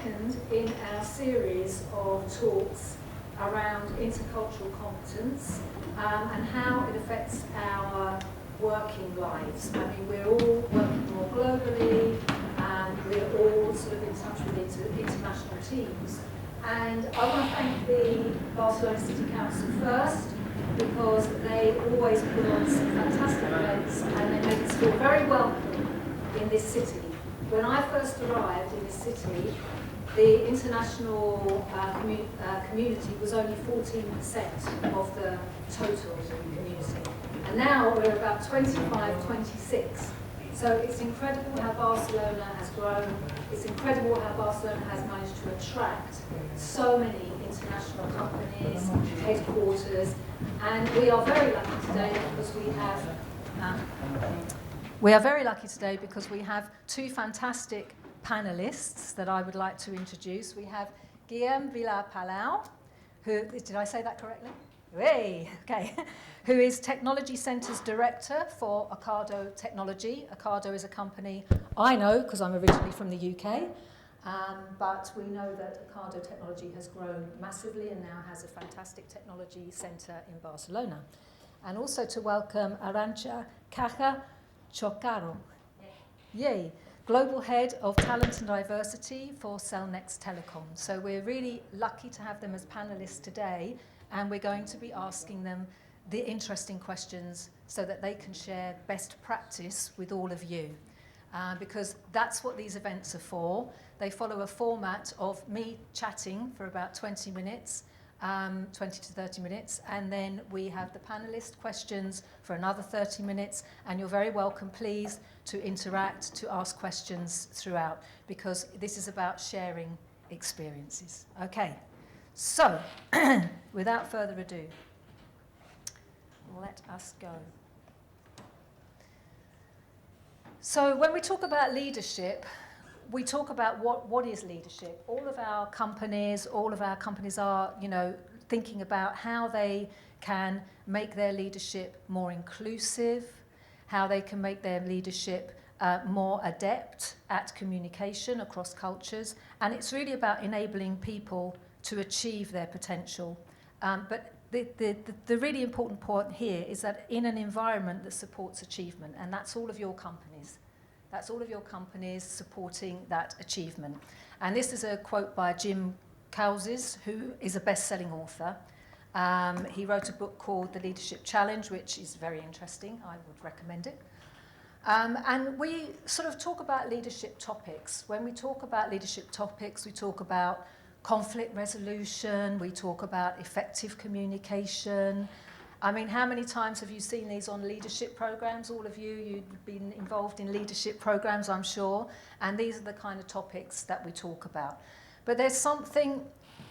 second in our series of talks around intercultural competence and how it affects our working lives. I mean, we're all working more globally, and we're all sort of in touch with international teams. And I want to thank the Barcelona City Council first, because they always put on some fantastic events and they make us feel very welcome in this city. When I first arrived in this city, the international community was only 14% of the total community. And now we're about 25, 26. So it's incredible how Barcelona has grown. It's incredible how Barcelona has managed to attract so many international companies, headquarters, and we are very lucky today because we have two fantastic panelists that I would like to introduce. We have Guillaume Villar-Palau, who, did I say that correctly? Hey, okay. Who is Technology Centre's Director for Ocado Technology. Ocado is a company I know because I'm originally from the UK, but we know that Ocado Technology has grown massively and now has a fantastic technology centre in Barcelona. And also to welcome Arantxa Caja Chocaro. Yay. Global Head of Talent and Diversity for Cellnex Telecom. So we're really lucky to have them as panelists today, and we're going to be asking them the interesting questions so that they can share best practice with all of you. Because that's what these events are for. They follow a format of me chatting for about 20 minutes, 20 to 30 minutes, and then we have the panelist questions for another 30 minutes, and you're very welcome, please, to interact, to ask questions throughout, because this is about sharing experiences. Okay, so without further ado, let us go. So when we talk about leadership, we talk about what is leadership. All of our companies are, thinking about how they can make their leadership more inclusive, how they can make their leadership more adept at communication across cultures, and it's really about enabling people to achieve their potential. But the really important point here is that in an environment that supports achievement, and that's all of your companies. That's all of your companies supporting that achievement. And this is a quote by Jim Cowses, who is a best-selling author. He wrote a book called The Leadership Challenge, which is very interesting. I would recommend it. And we sort of talk about leadership topics. When we talk about leadership topics, we talk about conflict resolution, we talk about effective communication. I mean, how many times have you seen these on leadership programs? All of you, you've been involved in leadership programs, I'm sure, and these are the kind of topics that we talk about. But there's something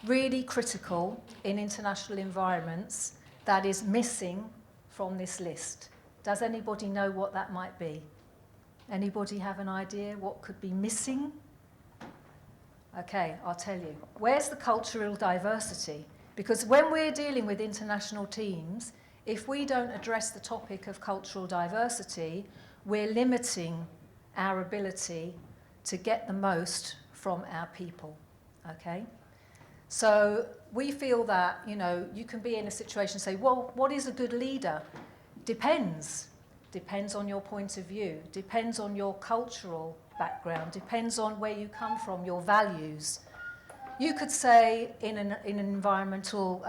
really critical in international environments that is missing from this list. Does anybody know what that might be? Anybody have an idea what could be missing? Okay, I'll tell you. Where's the cultural diversity? Because when we're dealing with international teams, if we don't address the topic of cultural diversity, we're limiting our ability to get the most from our people, okay? So we feel that, you can be in a situation and say, well, what is a good leader? Depends. Depends on your point of view, depends on your cultural background, depends on where you come from, your values. You could say in an environmental,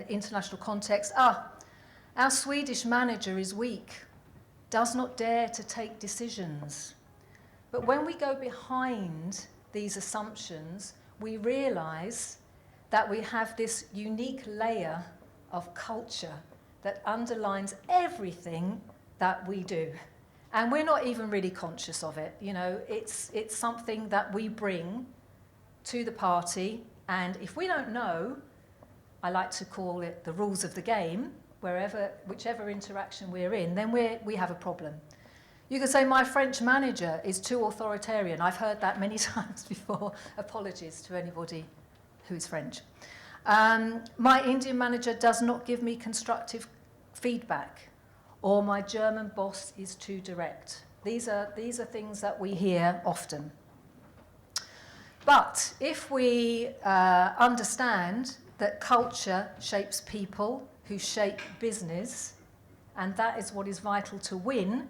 international context, our Swedish manager is weak, does not dare to take decisions. But when we go behind these assumptions, we realize that we have this unique layer of culture that underlines everything that we do. And we're not even really conscious of it. It's something that we bring to the party, and if we don't know, I like to call it the rules of the game, whichever interaction we're in, then we have a problem. You could say, my French manager is too authoritarian. I've heard that many times before. Apologies to anybody who's French. My Indian manager does not give me constructive feedback, or my German boss is too direct. These are things that we hear often. But if we understand that culture shapes people who shape business, and that is what is vital to win,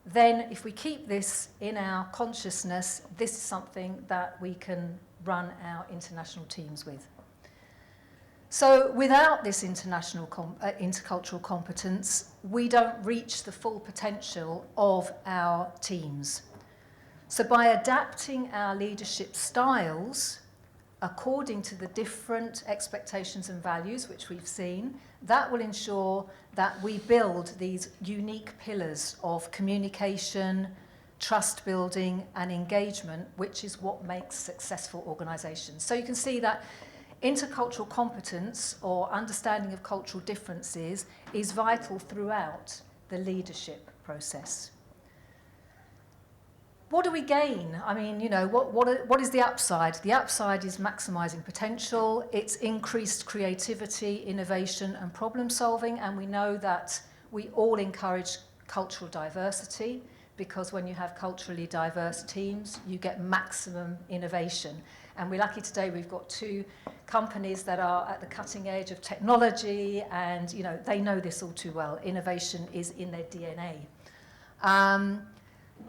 then if we keep this in our consciousness, this is something that we can run our international teams with. So without this intercultural competence, we don't reach the full potential of our teams. So by adapting our leadership styles according to the different expectations and values which we've seen, that will ensure that we build these unique pillars of communication, trust building and engagement, which is what makes successful organisations. So you can see that intercultural competence or understanding of cultural differences is vital throughout the leadership process. What do we gain? I mean, you know, what is the upside? The upside is maximising potential, it's increased creativity, innovation and problem solving, and we know that we all encourage cultural diversity, because when you have culturally diverse teams, you get maximum innovation. And we're lucky today we've got 2 companies that are at the cutting edge of technology, and you know, they know this all too well. Innovation is in their DNA.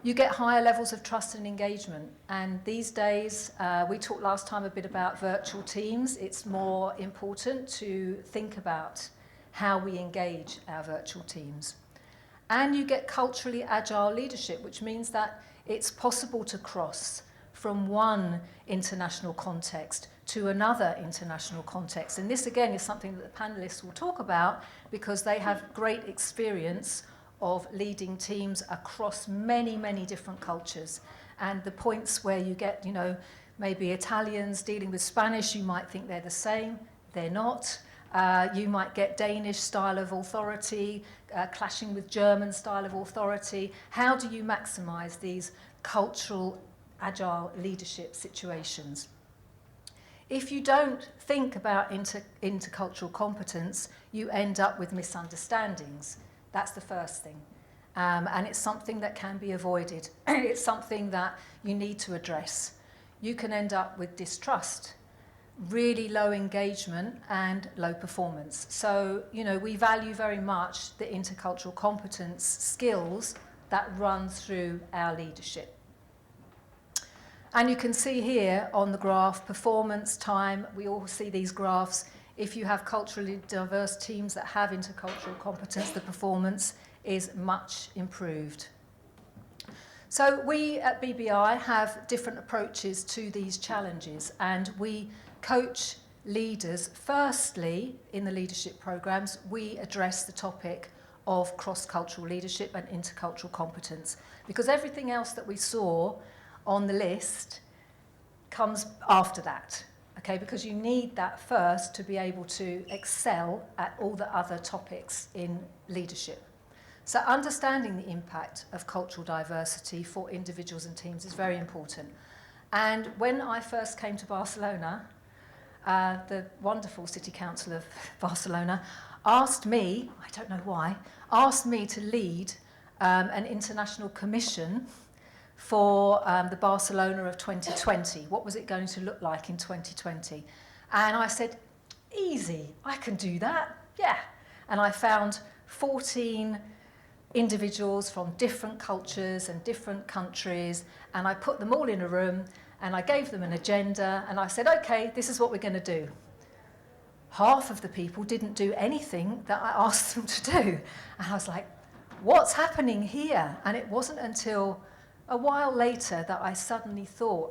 You get higher levels of trust and engagement. And these days, we talked last time a bit about virtual teams. It's more important to think about how we engage our virtual teams. And you get culturally agile leadership, which means that it's possible to cross from one international context to another international context. And this, again, is something that the panelists will talk about, because they have great experience of leading teams across many, many different cultures. And the points where you get, you know, maybe Italians dealing with Spanish, you might think they're the same. They're not. You might get Danish style of authority clashing with German style of authority. How do you maximize these cultural agile leadership situations? If you don't think about intercultural competence, you end up with misunderstandings. That's the first thing. And it's something that can be avoided. It's something that you need to address. You can end up with distrust, really low engagement and low performance. So, you know, we value very much the intercultural competence skills that run through our leadership. And you can see here on the graph, performance, time, we all see these graphs. If you have culturally diverse teams that have intercultural competence, the performance is much improved. So we at BBi have different approaches to these challenges, and we coach leaders. Firstly, in the leadership programs, we address the topic of cross-cultural leadership and intercultural competence, because everything else that we saw on the list comes after that. Okay, because you need that first to be able to excel at all the other topics in leadership. So understanding the impact of cultural diversity for individuals and teams is very important. And when I first came to Barcelona, the wonderful City Council of Barcelona asked me, I don't know why, asked me to lead an international commission for the Barcelona of 2020. What was it going to look like in 2020? And I said, easy, I can do that, yeah. And I found 14 individuals from different cultures and different countries, and I put them all in a room, and I gave them an agenda, and I said, okay, this is what we're going to do. Half of the people didn't do anything that I asked them to do. And I was like, what's happening here? And it wasn't until a while later that I suddenly thought,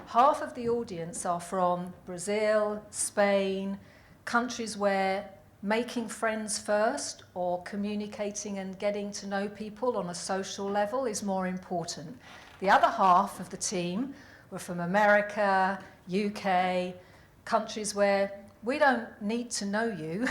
half of the audience are from Brazil, Spain, countries where making friends first or communicating and getting to know people on a social level is more important. The other half of the team were from America, UK, countries where we don't need to know you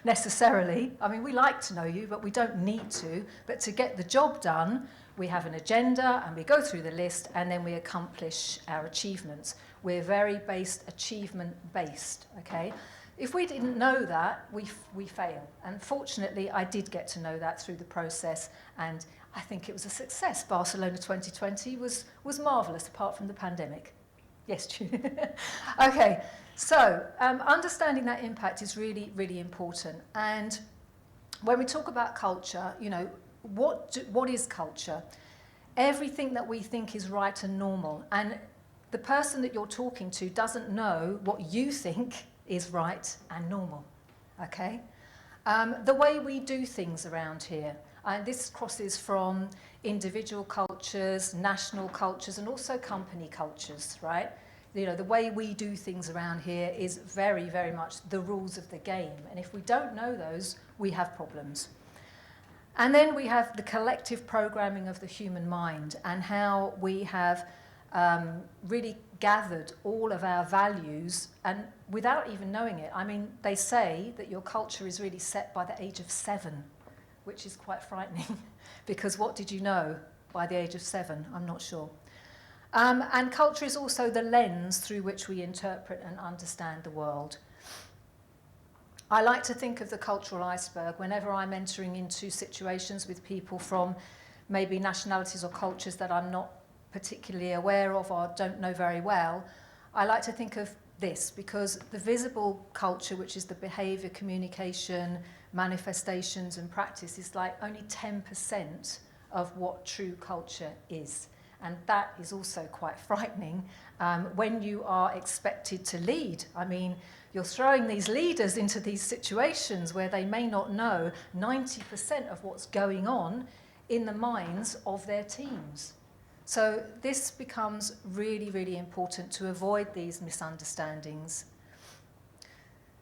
necessarily. I mean, we like to know you, but we don't need to. But to get the job done, we have an agenda and we go through the list and then we accomplish our achievements. We're very achievement-based, okay? If we didn't know that, we fail. And fortunately, I did get to know that through the process, and I think it was a success. Barcelona 2020 was marvellous, apart from the pandemic. Yes, Julie. Okay, so understanding that impact is really, really important. And when we talk about culture, you know, what is culture? Everything that we think is right and normal. And the person that you're talking to doesn't know what you think is right and normal, okay? The way we do things around here, and this crosses from individual cultures, national cultures, and also company cultures, right? You know, the way we do things around here is very, very much the rules of the game. And if we don't know those, we have problems. And then we have the collective programming of the human mind and how we have really gathered all of our values, and without even knowing it. I mean, they say that your culture is really set by the age of 7, which is quite frightening, because what did you know by the age of 7? I'm not sure. And culture is also the lens through which we interpret and understand the world. I like to think of the cultural iceberg whenever I'm entering into situations with people from maybe nationalities or cultures that I'm not particularly aware of or don't know very well. I like to think of this because the visible culture, which is the behaviour, communication, manifestations and practice, is like only 10% of what true culture is. And that is also quite frightening when you are expected to lead. I mean, you're throwing these leaders into these situations where they may not know 90% of what's going on in the minds of their teams. So this becomes really, really important to avoid these misunderstandings.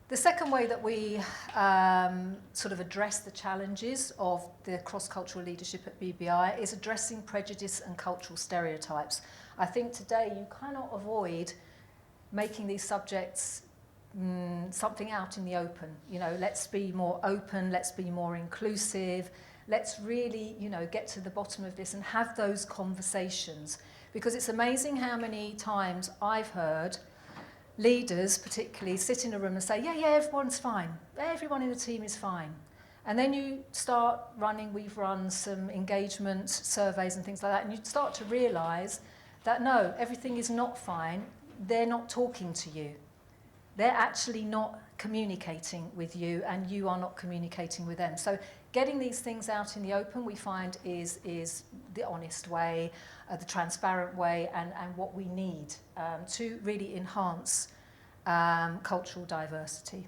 The second way that we sort of address the challenges of the cross-cultural leadership at BBi is addressing prejudice and cultural stereotypes. I think today you cannot avoid making these subjects something out in the open. You know, let's be more open, let's be more inclusive, let's really, you know, get to the bottom of this and have those conversations. Because it's amazing how many times I've heard leaders particularly sit in a room and say, yeah, everyone's fine. Everyone in the team is fine. And then you start running, we've run some engagement surveys and things like that, and you start to realise that no, everything is not fine. They're not talking to you. They're actually not communicating with you, and you are not communicating with them. So getting these things out in the open, we find, is the honest way, the transparent way, and what we need to really enhance cultural diversity.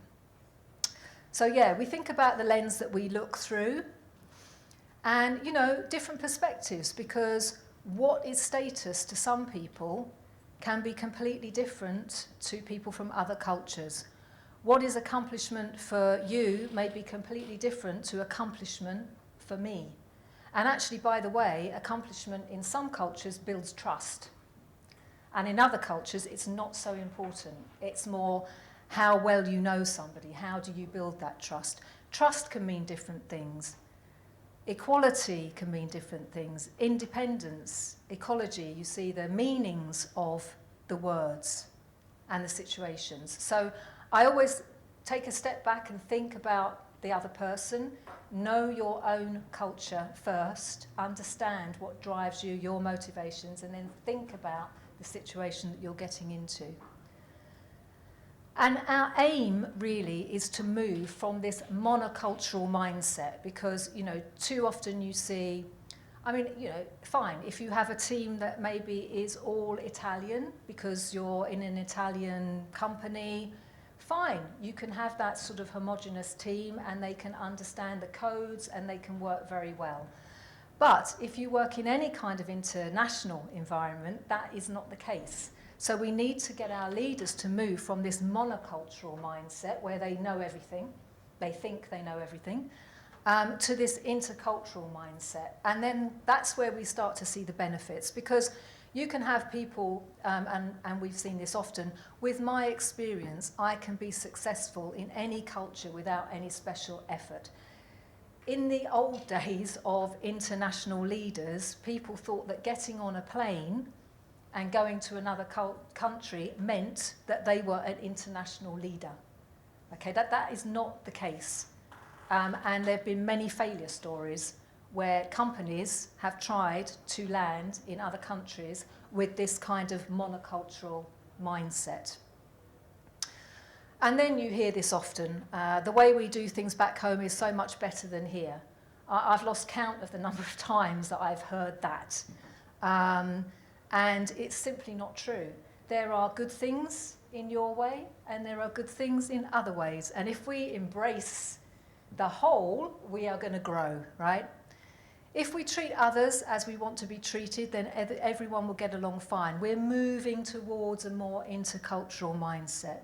So yeah, we think about the lens that we look through, and, you know, different perspectives, because what is status to some people can be completely different to people from other cultures. What is accomplishment for you may be completely different to accomplishment for me. And actually, by the way, accomplishment in some cultures builds trust. And in other cultures, it's not so important. It's more how well you know somebody. How do you build that trust? Trust can mean different things. Equality can mean different things. Independence, ecology, you see the meanings of the words and the situations. So I always take a step back and think about the other person. Know your own culture first. Understand what drives you, your motivations, and then think about the situation that you're getting into. And our aim really is to move from this monocultural mindset, because, you know, too often you see, I mean, you know, fine, if you have a team that maybe is all Italian because you're in an Italian company, fine, you can have that sort of homogenous team and they can understand the codes and they can work very well. But if you work in any kind of international environment, that is not the case. So we need to get our leaders to move from this monocultural mindset where they know everything, they think they know everything, to this intercultural mindset. And then that's where we start to see the benefits, because you can have people, and we've seen this often, with my experience, I can be successful in any culture without any special effort. In the old days of international leaders, people thought that getting on a plane and going to another country meant that they were an international leader. Okay, that is not the case. And there have been many failure stories where companies have tried to land in other countries with this kind of monocultural mindset. And then you hear this often, the way we do things back home is so much better than here. I've lost count of the number of times that I've heard that. And it's simply not true. There are good things in your way, and there are good things in other ways. And if we embrace the whole, we are going to grow, right? If we treat others as we want to be treated, then everyone will get along fine. We're moving towards a more intercultural mindset.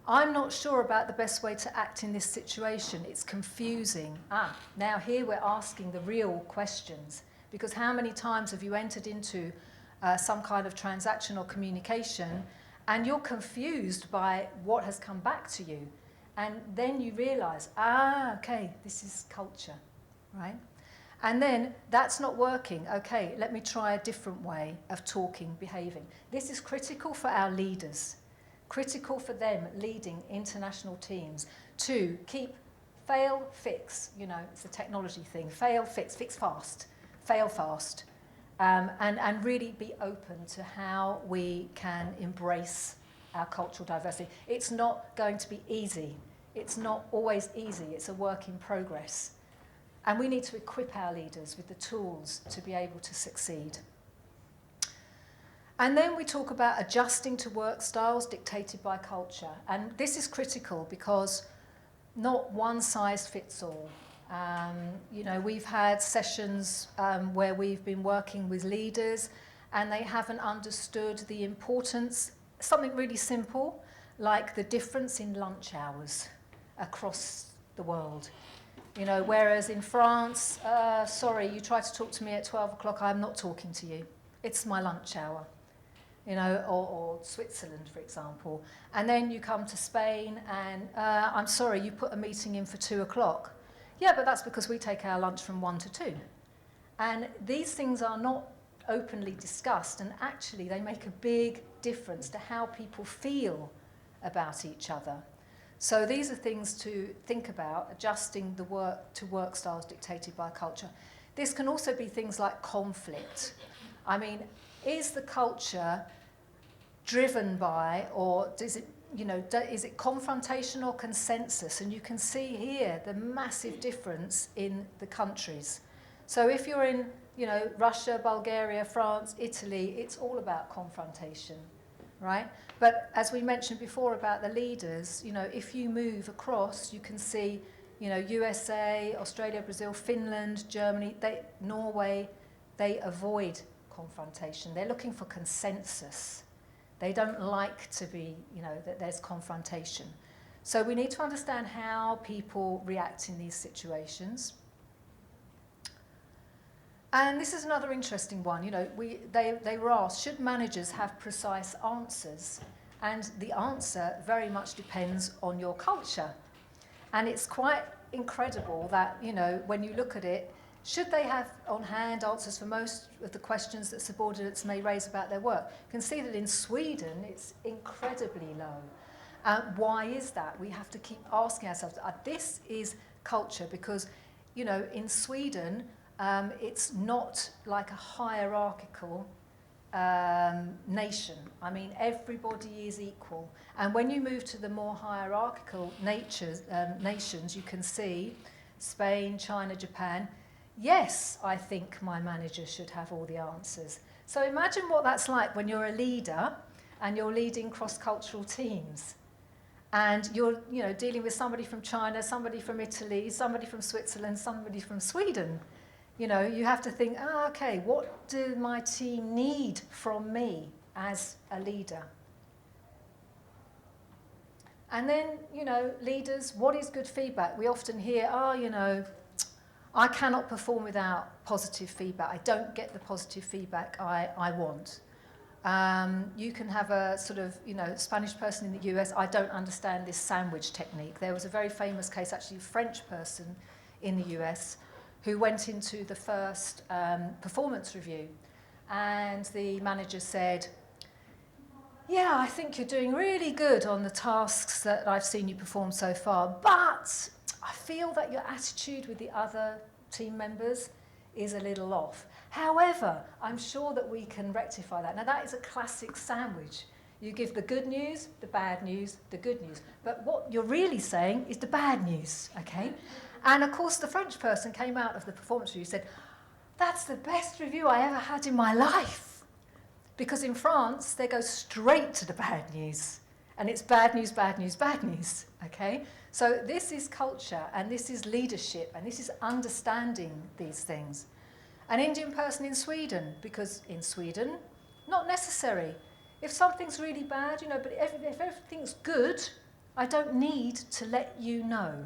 I'm not sure about the best way to act in this situation. It's confusing. Now here we're asking the real questions, because how many times have you entered into some kind of transaction or communication and you're confused by what has come back to you? And then you realize, okay, this is culture, right? And then that's not working. Okay, let me try a different way of talking, behaving. This is critical for our leaders, critical for them leading international teams to keep fail, fix, you know, it's a technology thing, fail, fix, fix fast, fail fast, and really be open to how we can embrace our cultural diversity. It's not going to be easy. It's not always easy. It's a work in progress. And we need to equip our leaders with the tools to be able to succeed. And then we talk about adjusting to work styles dictated by culture. And this is critical because not one size fits all. You know, we've had sessions where we've been working with leaders and they haven't understood the importance, something really simple, like the difference in lunch hours across the world. You know, whereas in France, sorry, you try to talk to me at 12 o'clock, I'm not talking to you. It's my lunch hour. You know, or Switzerland, for example. And then you come to Spain and, I'm sorry, you put a meeting in for 2 o'clock. Yeah, but that's because we take our lunch from 1 to 2. And these things are not openly discussed, and actually they make a big difference to how people feel about each other. So these are things to think about, adjusting the work to work styles dictated by culture. This can also be things like conflict. I mean, is the culture driven by, or does it, you know, is it confrontation or consensus? And you can see here the massive difference in the countries. So if you're in, you know, Russia, Bulgaria, France, Italy, it's all about confrontation, right? But as we mentioned before about the leaders, you know, if you move across, you can see, you know, USA, Australia, Brazil, Finland, Germany, Norway, they avoid confrontation. They're looking for consensus. They don't like to be, you know, that there's confrontation. So we need to understand how people react in these situations. And this is another interesting one. You know, they were asked, should managers have precise answers? And the answer very much depends on your culture. And it's quite incredible that, you know, when you look at it, should they have on hand answers for most of the questions that subordinates may raise about their work? You can see that in Sweden, it's incredibly low. Why is that? We have to keep asking ourselves, this is culture, because, you know, in Sweden, it's not like a hierarchical nation. I mean, everybody is equal. And when you move to the more hierarchical nations, you can see Spain, China, Japan. Yes, I think my manager should have all the answers. So imagine what that's like when you're a leader and you're leading cross-cultural teams. And you're, you know, dealing with somebody from China, somebody from Italy, somebody from Switzerland, somebody from Sweden. You know, you have to think, okay, what do my team need from me as a leader? And then, you know, leaders, what is good feedback? We often hear, you know, I cannot perform without positive feedback. I don't get the positive feedback I want. You can have a sort of, you know, Spanish person in the US, I don't understand this sandwich technique. There was a very famous case, actually a French person in the US, who went into the first performance review. And the manager said, yeah, I think you're doing really good on the tasks that I've seen you perform so far, but I feel that your attitude with the other team members is a little off. However, I'm sure that we can rectify that. Now, that is a classic sandwich. You give the good news, the bad news, the good news. But what you're really saying is the bad news, okay? And of course, the French person came out of the performance review and said, that's the best review I ever had in my life. Because in France, they go straight to the bad news. And it's bad news, bad news, bad news, okay? So this is culture, and this is leadership, and this is understanding these things. An Indian person in Sweden, because in Sweden, not necessary. If something's really bad, you know, but if everything's good, I don't need to let you know.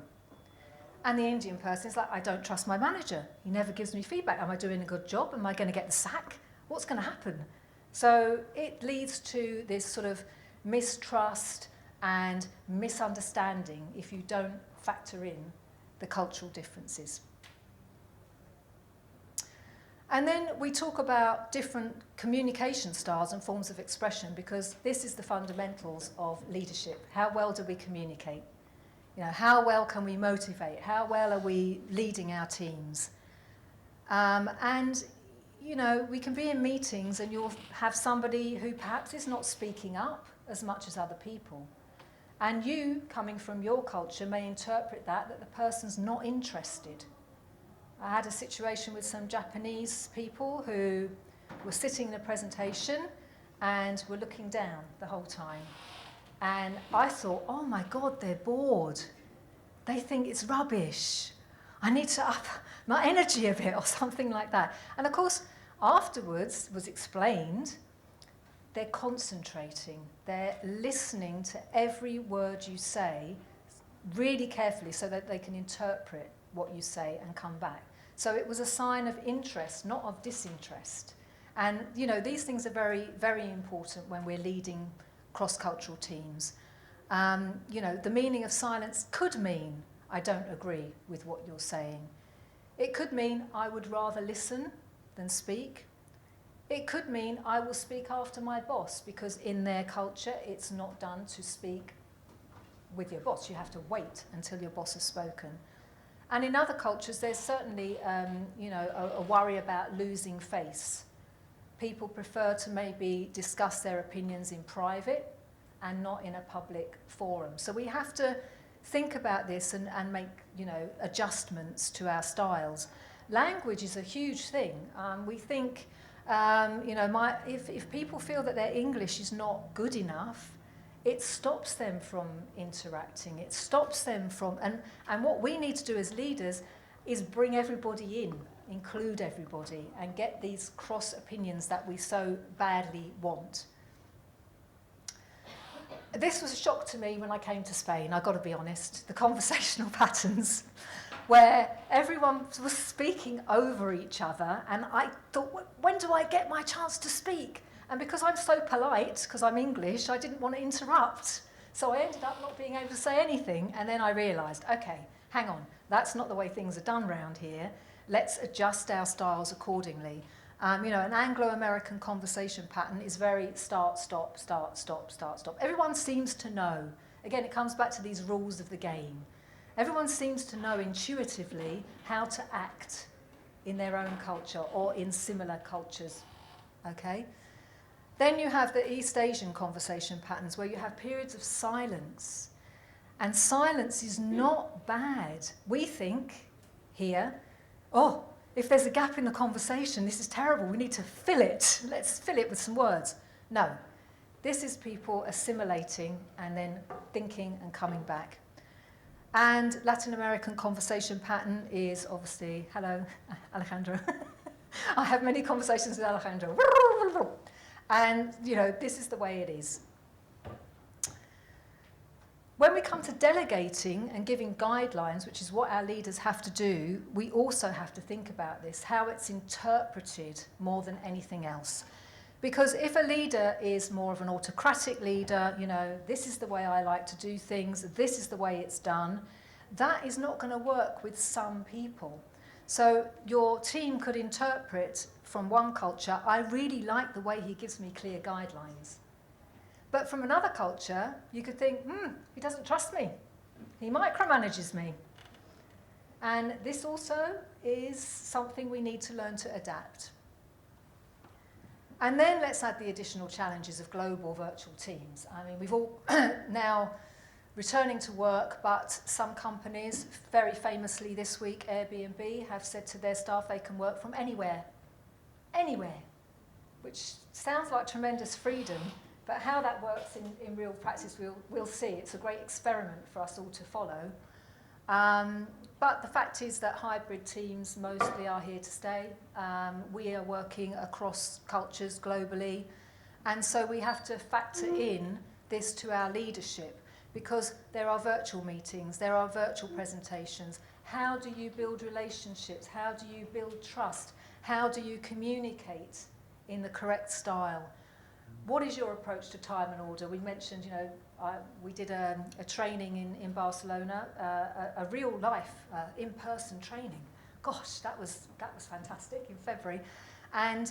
And the Indian person is like, I don't trust my manager. He never gives me feedback. Am I doing a good job? Am I going to get the sack? What's going to happen? So it leads to this sort of mistrust and misunderstanding if you don't factor in the cultural differences. And then we talk about different communication styles and forms of expression, because this is the fundamentals of leadership. How well do we communicate? You know, how well can we motivate? How well are we leading our teams? And, you know, we can be in meetings and you'll have somebody who perhaps is not speaking up as much as other people. And you, coming from your culture, may interpret that the person's not interested. I had a situation with some Japanese people who were sitting in a presentation and were looking down the whole time. And I thought, oh my God, they're bored. They think it's rubbish. I need to up my energy a bit or something like that. And of course, afterwards was explained, they're concentrating. They're listening to every word you say really carefully so that they can interpret what you say and come back. So it was a sign of interest, not of disinterest. And, you know, these things are very, very important when we're leading cross-cultural teams. You know, the meaning of silence could mean I don't agree with what you're saying. It could mean I would rather listen than speak. It could mean I will speak after my boss, because in their culture it's not done to speak with your boss. You have to wait until your boss has spoken. And in other cultures, there's certainly, you know, a worry about losing face. People prefer to maybe discuss their opinions in private and not in a public forum. So we have to think about this and make, you know, adjustments to our styles. Language is a huge thing. We think, you know, if people feel that their English is not good enough, it stops them from interacting. It stops them from, and what we need to do as leaders is bring everybody in, include everybody, and get these cross opinions that we so badly want. This was a shock to me when I came to Spain, I've got to be honest, the conversational patterns, where everyone was speaking over each other, and I thought, when do I get my chance to speak? And because I'm so polite, because I'm English, I didn't want to interrupt. So I ended up not being able to say anything, and then I realised, okay, hang on, that's not the way things are done round here. Let's adjust our styles accordingly. You know, an Anglo-American conversation pattern is very start, stop, start, stop, start, stop. Everyone seems to know. Again, it comes back to these rules of the game. Everyone seems to know intuitively how to act in their own culture or in similar cultures, okay? Then you have the East Asian conversation patterns where you have periods of silence. And silence is not bad. We think here, oh, if there's a gap in the conversation, this is terrible, we need to fill it. Let's fill it with some words. No, this is people assimilating and then thinking and coming back. And Latin American conversation pattern is obviously, hello, Alejandro. I have many conversations with Alejandro. And, you know, this is the way it is. When we come to delegating and giving guidelines, which is what our leaders have to do, we also have to think about this, how it's interpreted more than anything else. Because if a leader is more of an autocratic leader, you know, this is the way I like to do things, this is the way it's done, that is not going to work with some people. So your team could interpret from one culture, I really like the way he gives me clear guidelines. But from another culture, you could think, he doesn't trust me. He micromanages me. And this also is something we need to learn to adapt. And then let's add the additional challenges of global virtual teams. I mean, we've all now returning to work, but some companies, very famously this week, Airbnb, have said to their staff they can work from anywhere, which sounds like tremendous freedom, but how that works in real practice, we'll see. It's a great experiment for us all to follow. But the fact is that hybrid teams mostly are here to stay. We are working across cultures globally, and so we have to factor in this to our leadership, because there are virtual meetings, there are virtual presentations. How do you build relationships? How do you build trust? How do you communicate in the correct style? What is your approach to time and order? We mentioned, you know, we did a training in Barcelona, a real life in-person training. Gosh, that was fantastic in February. And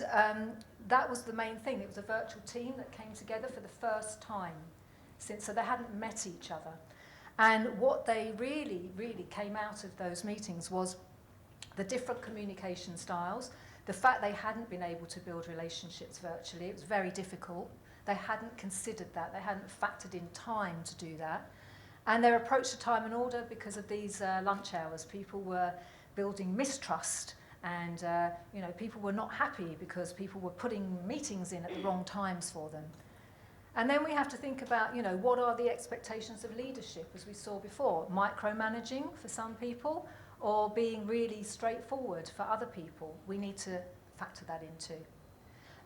that was the main thing. It was a virtual team that came together for the first time so they hadn't met each other. And what they really, really came out of those meetings was the different communication styles, the fact they hadn't been able to build relationships virtually. It was very difficult. They hadn't considered that. They hadn't factored in time to do that. And their approach to time and order, because of these lunch hours, people were building mistrust, and you know, people were not happy because people were putting meetings in at the wrong times for them. And then we have to think about, you know, what are the expectations of leadership, as we saw before, micromanaging for some people, or being really straightforward for other people. We need to factor that in too.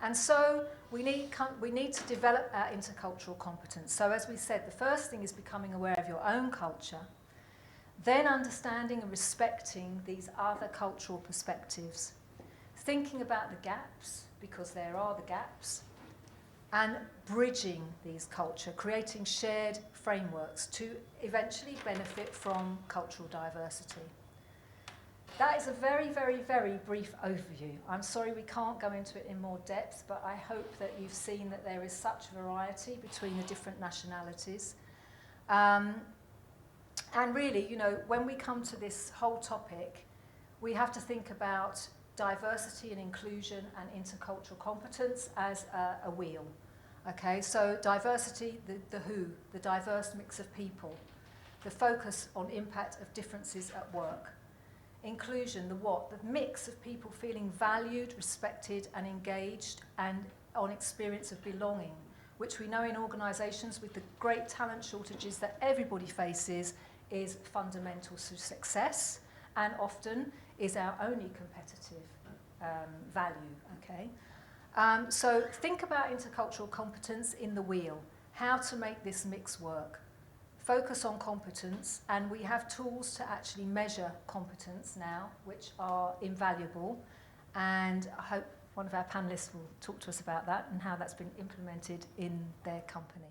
And so we need to develop our intercultural competence. So as we said, the first thing is becoming aware of your own culture, then understanding and respecting these other cultural perspectives, thinking about the gaps, because there are the gaps, and bridging these culture, creating shared frameworks to eventually benefit from cultural diversity. That is a very, very, very brief overview. I'm sorry we can't go into it in more depth, but I hope that you've seen that there is such variety between the different nationalities. And really, you know, when we come to this whole topic, we have to think about diversity and inclusion and intercultural competence as a wheel. Okay, so diversity, the who, the diverse mix of people, the focus on impact of differences at work. Inclusion, the what, the mix of people feeling valued, respected and engaged, and on experience of belonging, which we know in organisations with the great talent shortages that everybody faces is fundamental to success, and often is our only competitive value, okay? So think about intercultural competence in the wheel, how to make this mix work. Focus on competence, and we have tools to actually measure competence now, which are invaluable, and I hope one of our panellists will talk to us about that and how that's been implemented in their company.